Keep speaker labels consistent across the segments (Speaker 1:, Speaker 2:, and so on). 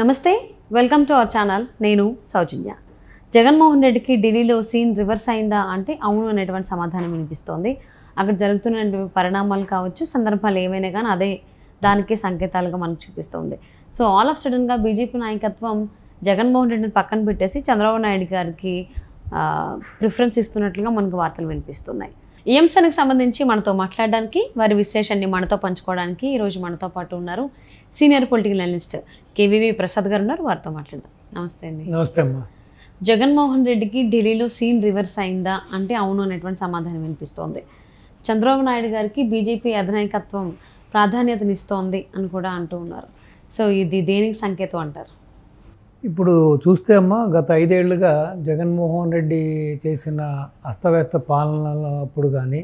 Speaker 1: నమస్తే, welcome to our channel. నేను సౌజన్య. జగన్మోహన్ రెడ్డికి ఢిల్లీలో సీన్ రివర్స్ అయిందా అంటే అవును అనేటువంటి సమాధానం వినిపిస్తోంది. అక్కడ జరుగుతున్న పరిణామాలు కావచ్చు, సందర్భాలు ఏమైనా కానీ అదే దానికి సంకేతాలుగా మనకు చూపిస్తుంది. సో ఆల్ ఆఫ్ సడన్గా బీజేపీ నాయకత్వం జగన్మోహన్ రెడ్డిని పక్కన పెట్టేసి చంద్రబాబు నాయుడు గారికి ప్రిఫరెన్స్ ఇస్తున్నట్లుగా మనకు వార్తలు వినిపిస్తున్నాయి. ఈ అంశానికి సంబంధించి మనతో మాట్లాడడానికి, వారి విశ్లేషణని మనతో పంచుకోవడానికి ఈరోజు మనతో పాటు ఉన్నారు senior political analyst KVV Prasad గారు ఉన్నారు. వారితో మాట్లాడదాం. నమస్తే అండి.
Speaker 2: నమస్తే అమ్మా.
Speaker 1: జగన్మోహన్ రెడ్డికి ఢిల్లీలో సీన్ రివర్స్ అయిందా అంటే అవును అనేటువంటి సమాధానం వినిపిస్తోంది. చంద్రబాబు నాయుడు గారికి బీజేపీ అధినాయకత్వం ప్రాధాన్యతనిస్తోంది అని కూడా అంటూ ఉన్నారు. సో ఇది దేనికి సంకేతం అంటారు?
Speaker 2: ఇప్పుడు చూస్తే అమ్మా, గత 5 ఏళ్లుగా జగన్మోహన్ రెడ్డి చేసిన అస్తవ్యస్త పాలనప్పుడు కానీ,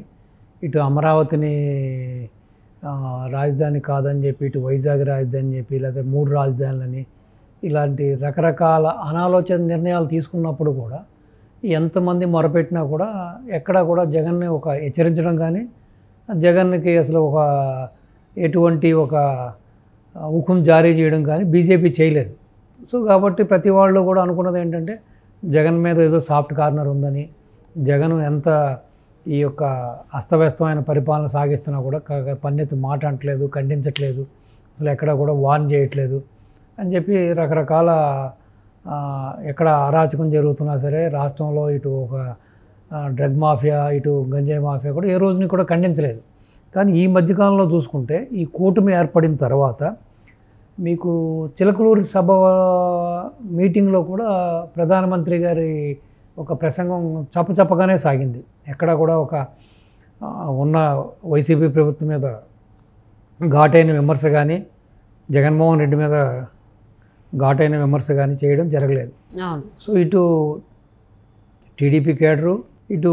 Speaker 2: ఇటు అమరావతిని రాజధాని కాదని చెప్పి, ఇటు వైజాగ్ రాజధాని చెప్పి, లేకపోతే 3 రాజధానులని ఇలాంటి రకరకాల అనాలోచిత నిర్ణయాలు తీసుకున్నప్పుడు కూడా ఎంతమంది మొరపెట్టినా కూడా ఎక్కడా కూడా జగన్ని ఒక హెచ్చరించడం కానీ, జగన్కి అసలు ఎటువంటి హుకుం జారీ చేయడం కానీ బీజేపీ చేయలేదు. సో కాబట్టి ప్రతి వాళ్ళు కూడా అనుకున్నది ఏంటంటే జగన్ మీద ఏదో సాఫ్ట్ కార్నర్ ఉందని, జగన్ ఎంత ఈ యొక్క అస్తవ్యస్తమైన పరిపాలన సాగిస్తున్నా కూడా పన్నెత్తి మాట అంటలేదు, ఖండించట్లేదు, అసలు ఎక్కడ కూడా వార్న్ చేయట్లేదు అని చెప్పి రకరకాల ఎక్కడ అరాచకం జరుగుతున్నా సరే రాష్ట్రంలో ఇటు ఒక డ్రగ్ మాఫియా, ఇటు గంజాయి మాఫియా కూడా ఏ రోజుని కూడా ఖండించలేదు. కానీ ఈ మధ్యకాలంలో చూసుకుంటే ఈ కూటమి ఏర్పడిన తర్వాత మీకు చిలకలూరి సభ మీటింగ్లో కూడా ప్రధానమంత్రి గారి ఒక ప్రసంగం చప్పచప్పగానే సాగింది. ఎక్కడ కూడా ఉన్న వైసీపీ ప్రభుత్వం మీద ఘాటైన విమర్శ కానీ, జగన్మోహన్ రెడ్డి మీద ఘాటైన విమర్శ కానీ చేయడం జరగలేదు. సో ఇటు టీడీపీ కేడరు, ఇటు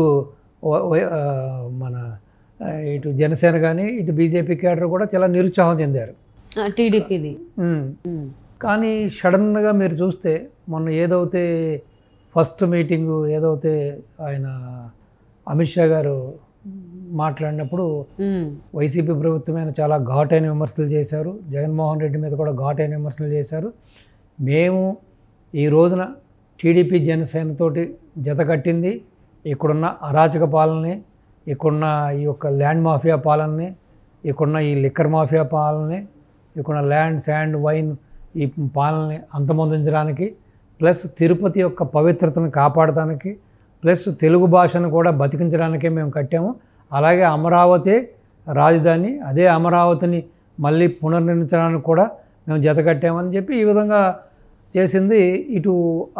Speaker 2: ఇటు జనసేన కానీ, ఇటు బీజేపీ కేడర్ కూడా చాలా నిరుత్సాహం చెందారు
Speaker 1: టీడీపీది.
Speaker 2: కానీ సడన్గా మీరు చూస్తే మొన్న ఏదైతే ఫస్ట్ మీటింగు ఏదైతే ఆయన అమిత్ షా గారు మాట్లాడినప్పుడు వైసీపీ ప్రభుత్వమైన చాలా ఘాటైన విమర్శలు చేశారు, జగన్మోహన్ రెడ్డి మీద కూడా ఘాటైన విమర్శలు చేశారు. మేము ఈ రోజున టీడీపీ జనసేనతోటి జత కట్టింది ఇక్కడున్న అరాచక పాలనని, ఇక్కడున్న ఈ యొక్క ల్యాండ్ మాఫియా పాలనని, ఇక్కడున్న ఈ లిక్కర్ మాఫియా పాలనని, ఇక్కడున్న ల్యాండ్, శాండ్, వైన్ ఈ పాలనని అంతమొందించడానికి, ప్లస్ తిరుపతి యొక్క పవిత్రతను కాపాడటానికి, ప్లస్ తెలుగు భాషను కూడా బతికించడానికే మేము కట్టాము. అలాగే అమరావతి రాజధాని, అదే అమరావతిని మళ్ళీ పునర్నిర్మించడానికి కూడా మేము జత కట్టామని చెప్పి ఈ విధంగా చేసింది. ఇటు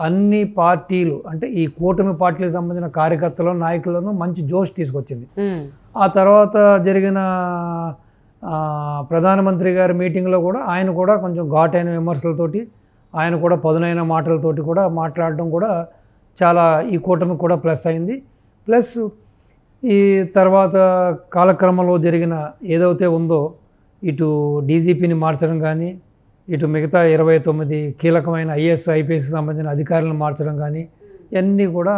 Speaker 2: అన్ని పార్టీలు అంటే ఈ కూటమి పార్టీలకు సంబంధించిన కార్యకర్తలను, నాయకులను మంచి జోష్ తీసుకొచ్చింది. ఆ తర్వాత జరిగిన ప్రధానమంత్రి గారి మీటింగ్లో కూడా ఆయన కూడా కొంచెం ఘాటైన విమర్శలతోటి, ఆయన కూడా పదునైన మాటలతోటి కూడా మాట్లాడడం కూడా చాలా ఈ కూటమికి కూడా ప్లస్ అయింది. ప్లస్ ఈ తర్వాత కాలక్రమంలో జరిగిన ఏదైతే ఉందో ఇటు డీజీపీని మార్చడం కానీ, ఇటు మిగతా 29 కీలకమైన ఐఏఎస్, ఐపీఎస్కి సంబంధించిన అధికారులను మార్చడం కానీ ఇవన్నీ కూడా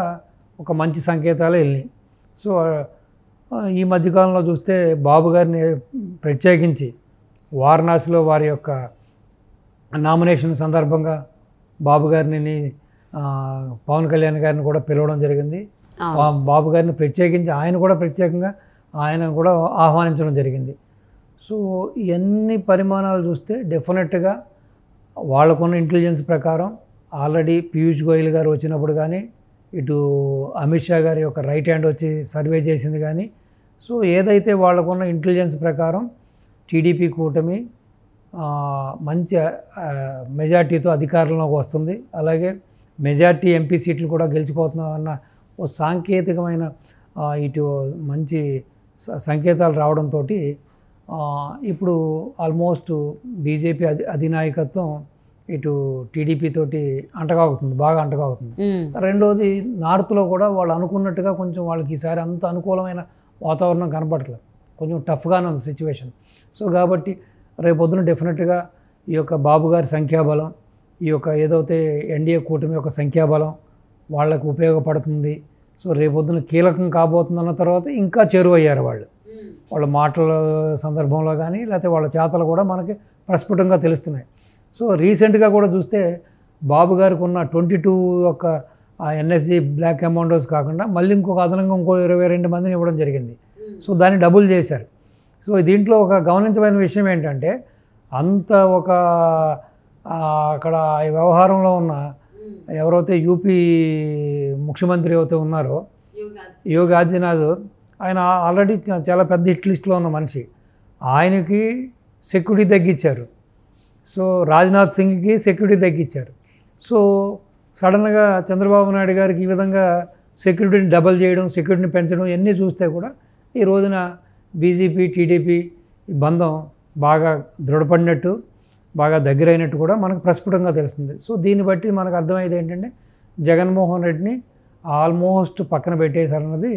Speaker 2: ఒక మంచి సంకేతాలు వెళ్ళినాయి. సో ఈ మధ్యకాలంలో చూస్తే బాబు గారిని ప్రత్యేకించి వారణాసిలో వారి యొక్క నామినేషన్ సందర్భంగా బాబు గారిని పవన్ కళ్యాణ్ గారిని కూడా పిలవడం జరిగింది. బాబు గారిని ప్రత్యేకించి ఆయన కూడా ఆహ్వానించడం జరిగింది. సో ఇవన్నీ పరిమాణాలు చూస్తే డెఫినెట్గా వాళ్ళకున్న ఇంటెలిజెన్స్ ప్రకారం ఆల్రెడీ పీయూష్ గోయల్ గారు వచ్చినప్పుడు కానీ, ఇటు అమిత్ షా గారి యొక్క రైట్ హ్యాండ్ వచ్చి సర్వే చేసింది కానీ, సో ఏదైతే వాళ్ళకున్న ఇంటెలిజెన్స్ ప్రకారం టీడీపీ కూటమి మంచి మెజార్టీతో అధికారంలోకి వస్తుంది, అలాగే మెజార్టీ ఎంపీ సీట్లు కూడా గెలిచిపోతున్నామన్న ఓ సాంకేతికమైన ఇటు మంచి సంకేతాలు రావడంతో ఇప్పుడు ఆల్మోస్ట్ బీజేపీ అధినాయకత్వం ఇటు టీడీపీ తోటి బాగా అంటగాగుతుంది. రెండోది నార్త్లో కూడా వాళ్ళు అనుకున్నట్టుగా కొంచెం వాళ్ళకి ఈసారి అంత అనుకూలమైన వాతావరణం కనపడట్లేదు, కొంచెం టఫ్గానే ఉంది సిచ్యువేషన్. సో కాబట్టి రేపొద్దున డెఫినెట్గా ఈ యొక్క బాబు గారి సంఖ్యాబలం, ఈ యొక్క ఏదైతే ఎన్డీఏ కూటమి యొక్క సంఖ్యాబలం వాళ్ళకు ఉపయోగపడుతుంది. సో రేపొద్దున కీలకం కాబోతుందన్న తర్వాత ఇంకా చేరువయ్యారు వాళ్ళ మాటల సందర్భంలో కానీ, లేకపోతే వాళ్ళ చేతలు కూడా మనకి ప్రస్ఫుటంగా తెలుస్తున్నాయి. సో రీసెంట్గా కూడా చూస్తే బాబు గారికి ఉన్న 22 యొక్క ఎన్ఎస్జి బ్లాక్ అమౌంటర్స్ కాకుండా మళ్ళీ ఇంకొక అదనంగా ఇంకో 22 మందిని ఇవ్వడం జరిగింది. సో దాన్ని డబుల్ చేశారు. సో దీంట్లో ఒక గమనించమైన విషయం ఏంటంటే అంత ఒక అక్కడ ఈ వ్యవహారంలో ఉన్న ఎవరైతే యూపీ ముఖ్యమంత్రి అయితే ఉన్నారో యోగి ఆదిత్యనాథ్, ఆయన ఆల్రెడీ చాలా పెద్ద హిట్ లిస్ట్లో ఉన్న మనిషి, ఆయనకి సెక్యూరిటీ తగ్గించారు. సో రాజ్నాథ్ సింగ్కి సెక్యూరిటీ తగ్గించారు. సో సడన్గా చంద్రబాబు నాయుడు గారికి ఈ విధంగా సెక్యూరిటీని డబల్ చేయడం, సెక్యూరిటీని పెంచడం ఇవన్నీ చూస్తే కూడా ఈ రోజున బీజేపీ టీడీపీ బంధం బాగా దృఢపడినట్టు, బాగా దగ్గరైనట్టు కూడా మనకు ప్రస్ఫుటంగా తెలుస్తుంది. సో దీన్ని బట్టి మనకు అర్థమయ్యేది ఏంటంటే జగన్మోహన్ రెడ్డిని ఆల్మోస్ట్ పక్కన పెట్టేశారన్నది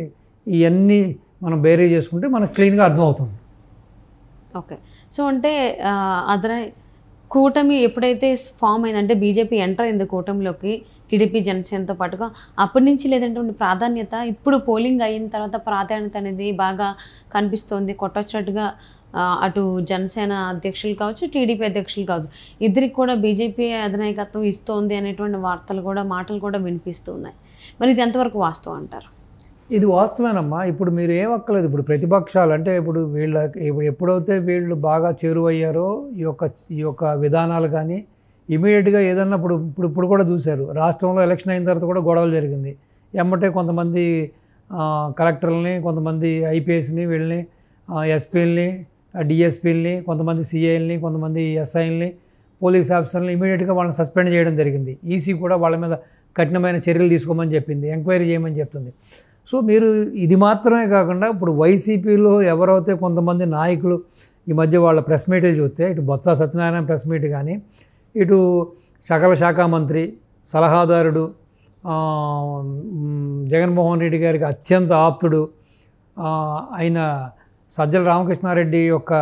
Speaker 2: ఇవన్నీ మనం బేరీ చేసుకుంటే మనకు క్లీన్గా అర్థమవుతుంది.
Speaker 1: ఓకే. సో అంటే అదన కూటమి ఎప్పుడైతే ఫామ్ అయిందంటే బీజేపీ ఎంటర్ అయింది కూటమిలోకి టీడీపీ జనసేనతో పాటుగా, అప్పటి నుంచి లేదంటే ప్రాధాన్యత ఇప్పుడు పోలింగ్ అయిన తర్వాత ప్రాధాన్యత అనేది బాగా కనిపిస్తోంది. కొట్టొచ్చినట్టుగా అటు జనసేన అధ్యక్షులు కావచ్చు, టీడీపీ అధ్యక్షులు కావచ్చు, ఇద్దరికి కూడా బీజేపీ అధినాయకత్వం ఇస్తోంది అనేటువంటి వార్తలు కూడా, మాటలు కూడా వినిపిస్తూ ఉన్నాయి. మరి ఇది ఎంతవరకు వాస్తవం అంటారు?
Speaker 2: ఇది వాస్తవేనమ్మా. ఇప్పుడు మీరు ఏమక్కలేదు, ఇప్పుడు ప్రతిపక్షాలు అంటే ఇప్పుడు ఎప్పుడైతే వీళ్ళు బాగా చేరువయ్యారో ఈ యొక్క విధానాలు కానీ ఇమీడియట్గా ఏదన్నా ఇప్పుడు కూడా చూశారు, రాష్ట్రంలో ఎలక్షన్ అయిన తర్వాత కూడా గొడవలు జరిగింది. ఎమ్మటే కొంతమంది కలెక్టర్లని, కొంతమంది ఐపీఎస్ని, వీళ్ళని ఎస్పీలని, డిఎస్పీలని, కొంతమంది సిఐల్ని, కొంతమంది ఎస్ఐల్ని, పోలీస్ ఆఫీసర్ని ఇమీడియట్గా వాళ్ళని సస్పెండ్ చేయడం జరిగింది. ఈసీ కూడా వాళ్ళ మీద కఠినమైన చర్యలు తీసుకోమని చెప్పింది, ఎంక్వైరీ చేయమని చెప్తుంది. సో మీరు ఇది మాత్రమే కాకుండా ఇప్పుడు వైసీపీలో ఎవరైతే కొంతమంది నాయకులు ఈ మధ్య వాళ్ళ ప్రెస్ మీట్లు చూస్తే, ఇటు బొత్స సత్యనారాయణ ప్రెస్ మీట్ కానీ, ఇటు సకల శాఖ మంత్రి సలహాదారుడు జగన్మోహన్ రెడ్డి గారికి అత్యంత ఆప్తుడు అయిన సజ్జల రామకృష్ణారెడ్డి యొక్క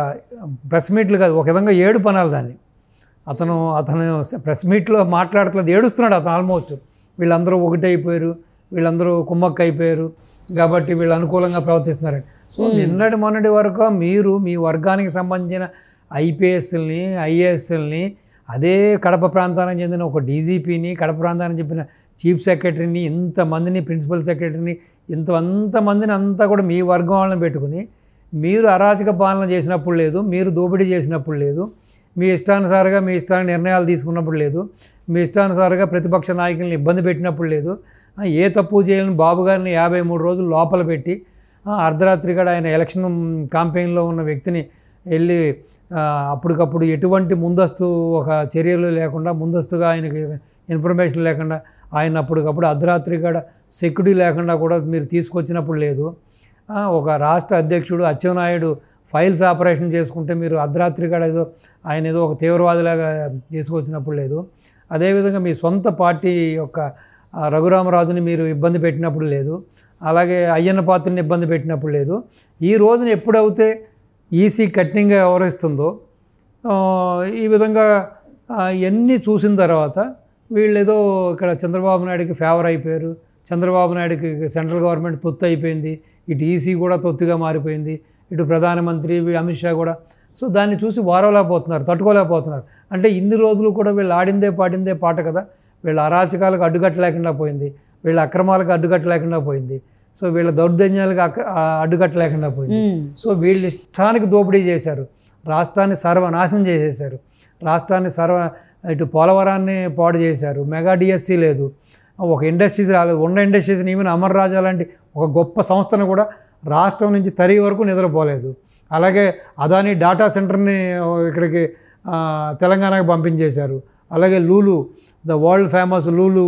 Speaker 2: ప్రెస్ మీట్లు కాదు, ఒక విధంగా ఏడుపు అనాలి దాన్ని. అతను ప్రెస్ మీట్లో మాట్లాడట్లేదు, ఏడుస్తున్నాడు అతను. ఆల్మోస్ట్ వీళ్ళందరూ ఒకటైపోయారు, వీళ్ళందరూ కుమ్మక్క అయిపోయారు కాబట్టి వీళ్ళు అనుకూలంగా ప్రవర్తిస్తున్నారండి. సో నిన్నటి మొన్నటి వరకు మీరు మీ వర్గానికి సంబంధించిన ఐపీఎస్ని, ఐఏఎస్ఎల్ని, అదే కడప ప్రాంతానికి చెందిన ఒక డీజీపీని, కడప ప్రాంతానికి చెప్పిన చీఫ్ సెక్రటరీని, ఇంతమందిని, ప్రిన్సిపల్ సెక్రటరీని, అంతమందిని అంతా కూడా మీ వర్గం వాళ్ళని పెట్టుకుని మీరు అరాచక పాలన చేసినప్పుడు లేదు, మీరు దోపిడీ చేసినప్పుడు లేదు, మీ ఇష్టానుసారంగా మీ ఇష్టాన్ని నిర్ణయాలు తీసుకున్నప్పుడు లేదు, మీ ఇష్టానుసారంగా ప్రతిపక్ష నాయకులను ఇబ్బంది పెట్టినప్పుడు లేదు, ఏ తప్పు చేయలేని బాబు గారిని 53 రోజులు లోపల పెట్టి అర్ధరాత్రి కూడా ఆయన ఎలక్షన్ క్యాంపెయిన్లో ఉన్న వ్యక్తిని వెళ్ళి అప్పటికప్పుడు ఎటువంటి ముందస్తు ఒక చర్యలు లేకుండా, ముందస్తుగా ఆయనకి ఇన్ఫర్మేషన్ లేకుండా ఆయన అప్పటికప్పుడు అర్ధరాత్రి కూడా సెక్యూరిటీ లేకుండా కూడా మీరు తీసుకొచ్చినప్పుడు లేదు. ఒక రాష్ట్ర అధ్యక్షుడు అచ్చెన్నాయుడు ఫైల్స్ ఆపరేషన్ చేసుకుంటే మీరు అర్ధరాత్రి కూడా ఆయన ఏదో ఒక తీవ్రవాదిలాగా చేసుకొచ్చినప్పుడు లేదు. అదేవిధంగా మీ సొంత పార్టీ యొక్క రఘురామరాజుని మీరు ఇబ్బంది పెట్టినప్పుడు లేదు, అలాగే అయ్యన్న పాత్రని ఇబ్బంది పెట్టినప్పుడు లేదు. ఈ రోజున ఎప్పుడైతే ఈసీ కఠినంగా వ్యవహరిస్తుందో ఈ విధంగా ఇవన్నీ చూసిన తర్వాత వీళ్ళేదో ఇక్కడ చంద్రబాబు నాయుడికి ఫేవర్ అయిపోయారు, చంద్రబాబు నాయుడికి సెంట్రల్ గవర్నమెంట్ తొత్తు అయిపోయింది, ఇటు ఈసీ కూడా తొత్తుగా మారిపోయింది, ఇటు ప్రధానమంత్రి అమిత్ షా కూడా. సో దాన్ని చూసి వారవలేకపోతున్నారు, తట్టుకోలేకపోతున్నారు. అంటే ఇన్ని రోజులు కూడా వీళ్ళు ఆడిందే పాడిందే పాట కదా, వీళ్ళ అరాచకాలకు అడ్డుకట్టలేకుండా పోయింది, వీళ్ళ అక్రమాలకు అడ్డుకట్టలేకుండా పోయింది, సో వీళ్ళ దౌర్జన్యాలకు అడ్డుకట్టలేకుండా పోయింది. సో వీళ్ళు ఇష్టానికి దోపిడీ చేశారు, రాష్ట్రాన్ని సర్వనాశనం చేసేశారు, రాష్ట్రాన్ని ఇటు పోలవరాన్ని పాడు చేశారు, మెగా డిఎస్సీ లేదు, ఒక ఇండస్ట్రీస్ రాలేదు, ఉన్న ఇండస్ట్రీస్ని ఈవెన్ అమర్ రాజా లాంటి ఒక గొప్ప సంస్థను కూడా రాష్ట్రం నుంచి తరి వరకు నిద్రపోలేదు. అలాగే అదాని డాటా సెంటర్ని ఇక్కడికి తెలంగాణకు పంపించేశారు. అలాగే Lulu, the world famous Lulu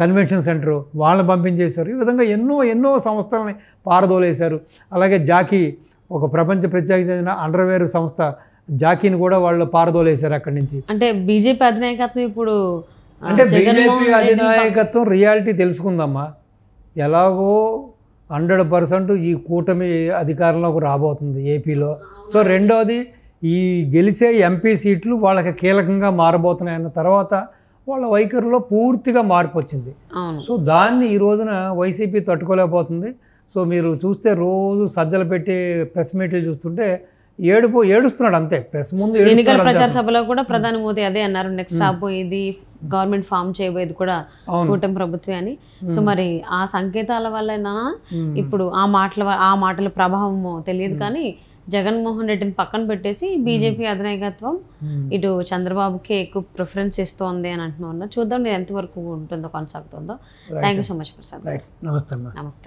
Speaker 2: convention centre వాళ్ళని పంపించేశారు. ఈ విధంగా ఎన్నో సంస్థలని పారదోలేశారు. అలాగే జాకీ, ఒక ప్రపంచ ప్రత్యేక అండర్వేర్ సంస్థ జాకీని కూడా వాళ్ళు పారదోలేశారు అక్కడి నుంచి.
Speaker 1: అంటే బీజేపీ అధినాయకత్వం ఇప్పుడు
Speaker 2: అంటే బీజేపీ అధినాయకత్వం రియాలిటీ తెలుసుకుందమ్మా. ఎలాగో 100% ఈ కూటమి అధికారంలోకి రాబోతుంది ఏపీలో. సో రెండోది ఈ గెలిచే ఎంపీ సీట్లు వాళ్ళకి కీలకంగా మారబోతున్నాయన్న తర్వాత వాళ్ళ వైఖరిలో పూర్తిగా మార్పు వచ్చింది. సో దాన్ని ఈ రోజున వైసీపీ తట్టుకోలేకపోతుంది. సో మీరు చూస్తే రోజు సజ్జలు పెట్టి ప్రెస్ మీట్లు చూస్తుంటే ఏడుస్తున్నాడు అంతే, ప్రెస్ ముందు
Speaker 1: ఎన్నికల
Speaker 2: ఏడుస్తున్నాడు అంతే.
Speaker 1: ప్రచార సభలో కూడా ప్రధాని మోదీ అదే అన్నారు, నెక్స్ట్ రాబోయేది గవర్నమెంట్ ఫామ్ చేయబోయేది కూడా కూటమి ప్రభుత్వే అని. సో మరి ఆ సంకేతాల వల్ల ఇప్పుడు ఆ మాటల ప్రభావం తెలియదు, కానీ జగన్మోహన్ రెడ్డిని పక్కన పెట్టేసి బీజేపీ అధినాయకత్వం ఇటు చంద్రబాబుకి ఎక్కువ ప్రిఫరెన్స్ ఇస్తోంది అని అంటున్నారు. చూద్దాం ఇది ఎంతవరకు ఉంటుందో, కొనసాగుతుందో. Thank you so much Prasad.
Speaker 2: నమస్తే.
Speaker 1: నమస్తే.